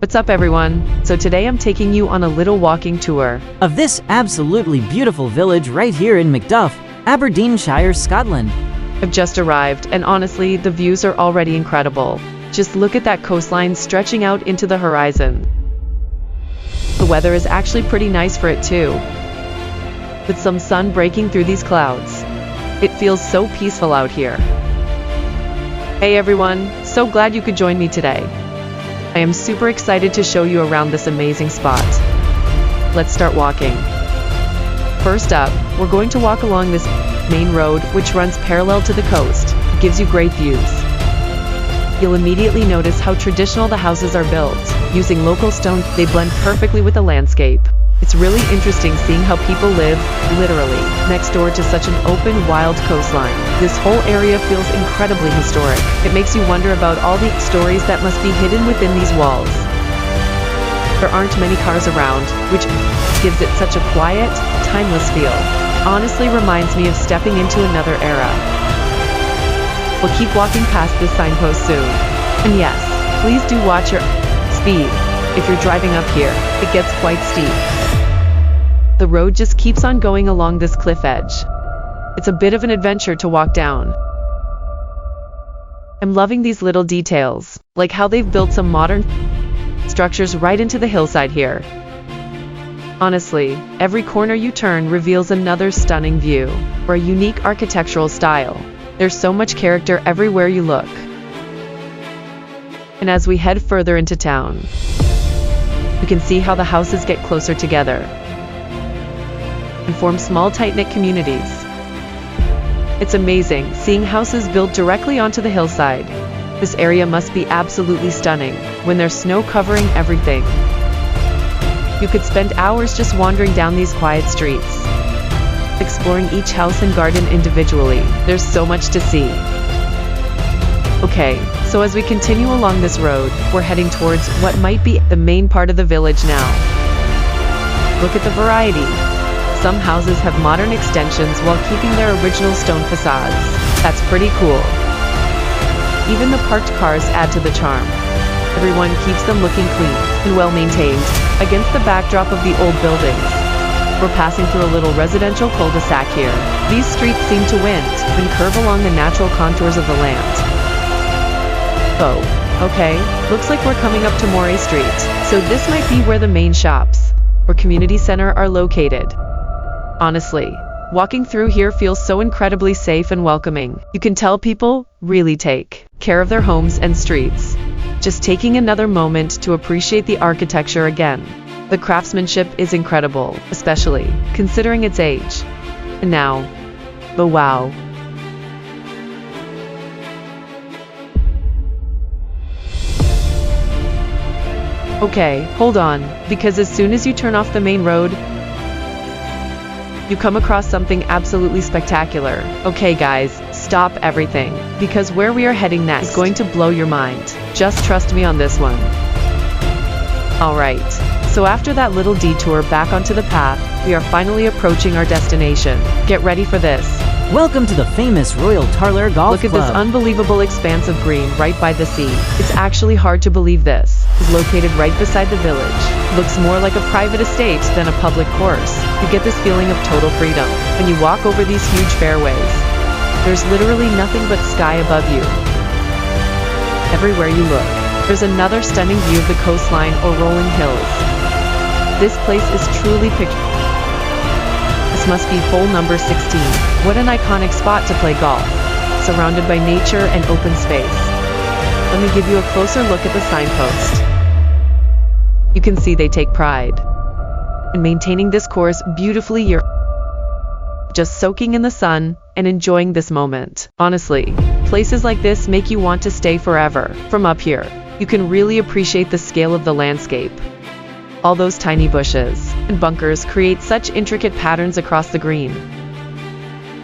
What's up everyone? So today I'm taking you on a little walking tour of this absolutely beautiful village right here in Macduff, Aberdeenshire, Scotland. I've just arrived and honestly the views are already incredible. Just look at that coastline stretching out into the horizon. The weather is actually pretty nice for it too, with some sun breaking through these clouds. It feels so peaceful out here. Hey everyone, so glad you could join me today. I am super excited to show you around this amazing spot. Let's start walking. First up, we're going to walk along this main road which runs parallel to the coast. It gives you great views. You'll immediately notice how traditional the houses are built. Using local stone, they blend perfectly with the landscape. It's really interesting seeing how people live, literally, next door to such an open, wild coastline. This whole area feels incredibly historic. It makes you wonder about all the stories that must be hidden within these walls. There aren't many cars around, which gives it such a quiet, timeless feel. Honestly reminds me of stepping into another era. We'll keep walking past this signpost soon. And yes, please do watch your speed. If you're driving up here, it gets quite steep. The road just keeps on going along this cliff edge. It's a bit of an adventure to walk down. I'm loving these little details, like how they've built some modern structures right into the hillside here. Honestly, every corner you turn reveals another stunning view, or a unique architectural style. There's so much character everywhere you look. And as we head further into town, you can see how the houses get closer together and form small tight-knit communities. It's amazing seeing houses built directly onto the hillside. This area must be absolutely stunning when there's snow covering everything. You could spend hours just wandering down these quiet streets, exploring each house and garden individually. There's so much to see. Okay, so as we continue along this road, we're heading towards what might be the main part of the village now. Look at the variety. Some houses have modern extensions while keeping their original stone facades. That's pretty cool. Even the parked cars add to the charm. Everyone keeps them looking clean and well maintained against the backdrop of the old buildings. We're passing through a little residential cul-de-sac here. These streets seem to wind and curve along the natural contours of the land. Oh, okay, looks like we're coming up to Moray Street. So this might be where the main shops or community center are located. Honestly, walking through here feels so incredibly safe and welcoming. You can tell people really take care of their homes and streets. Just taking another moment to appreciate the architecture again. The craftsmanship is incredible, especially considering its age. And now, the wow. Okay, hold on, because as soon as you turn off the main road, you come across something absolutely spectacular. Okay guys, stop everything, because where we are heading next is going to blow your mind. Just trust me on this one. Alright, so after that little detour back onto the path, we are finally approaching our destination. Get ready for this. Welcome to the famous Royal Tarlair Golf Club. Look at this unbelievable expanse of green right by the sea. It's actually hard to believe this is located right beside the village. Looks more like a private estate than a public course. You get this feeling of total freedom when you walk over these huge fairways. There's literally nothing but sky above you. Everywhere you look, there's another stunning view of the coastline or rolling hills. This place is truly picturesque. This must be hole number 16. What an iconic spot to play golf, surrounded by nature and open space. Let me give you a closer look at the signpost. You can see they take pride in maintaining this course beautifully year, just soaking in the sun and enjoying this moment. Honestly, places like this make you want to stay forever. From up here, you can really appreciate the scale of the landscape. All those tiny bushes and bunkers create such intricate patterns across the green.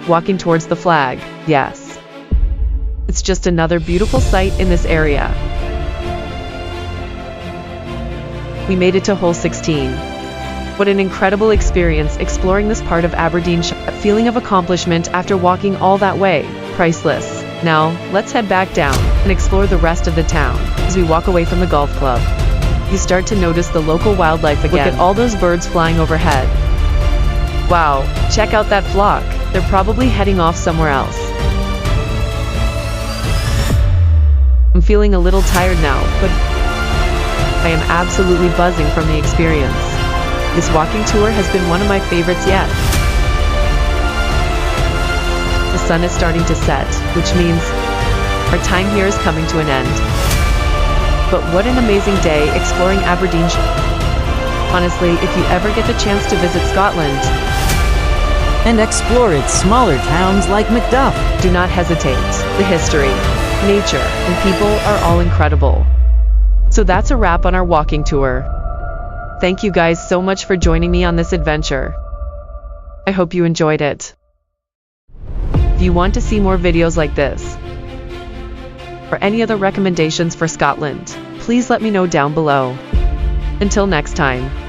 Walking towards the flag, yes. It's just another beautiful sight in this area. We made it to hole 16. What an incredible experience exploring this part of Aberdeenshire. A feeling of accomplishment after walking all that way. Priceless. Now, let's head back down and explore the rest of the town as we walk away from the golf club. you start to notice the local wildlife again. Look at all those birds flying overhead. Wow, check out that flock. They're probably heading off somewhere else. I'm feeling a little tired now, but I am absolutely buzzing from the experience. This walking tour has been one of my favorites yet. The sun is starting to set, which means our time here is coming to an end. But what an amazing day exploring Aberdeenshire. Honestly, if you ever get the chance to visit Scotland and explore its smaller towns like Macduff, do not hesitate. The history, nature, and people are all incredible. So that's a wrap on our walking tour. Thank you guys so much for joining me on this adventure. I hope you enjoyed it. If you want to see more videos like this, or any other recommendations for Scotland, please let me know down below. Until next time.